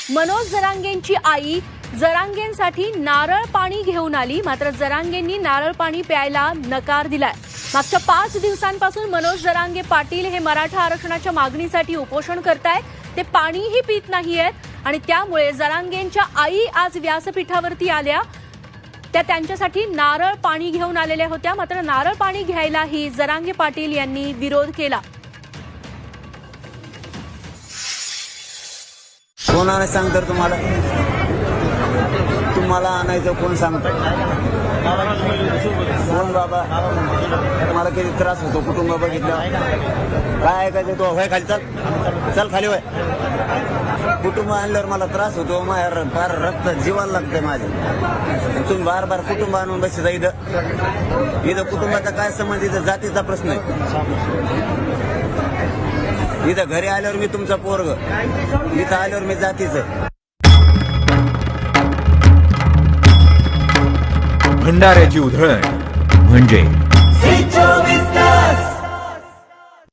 मनोज जरांगेंची आई जरांगेंसाठी नारळ पाणी घेऊन आली, मात्र जरांगेंनी नारळ पाणी प्यायला नकार दिलाय। मागच्या 5 दिवसांपासून मनोज जरांगे पाटील हे मराठा आरक्षणाच्या मागणीसाठी उपोषण करतायत। ते पाणीही पित नाहीयेत आणि त्यामुळे जरांगेंच्या आई आज व्यासपीठावरती आल्या। त्या त्यांच्यासाठी नारळ पाणी घेऊन आलेल्या होत्या, मात्र नारळ पाणी घ्यायलाही जरांगे पाटील यांनी विरोध केला। कोणाला सांगतात तुम्हाला आणायचं कोण सांगतं? कोण बाबा? मला किती त्रास होतो कुटुंब बघितलं काय ऐकायचं तो होय खाली चल खाली होय कुटुंब आणल्यावर मला त्रास होतो माझ्या फार रक्त जीवाला लागतंय माझ्या। तुम्ही बार बार कुटुंब आणून बसता इथं कुटुंबाचा काय संबंध? इथं जातीचा प्रश्न आहे। इथं घरी आल्यावर मी तुमचा पोरग, इथं आल्यावर मी जातीच आहे। भंडाऱ्याची उधळण म्हणजे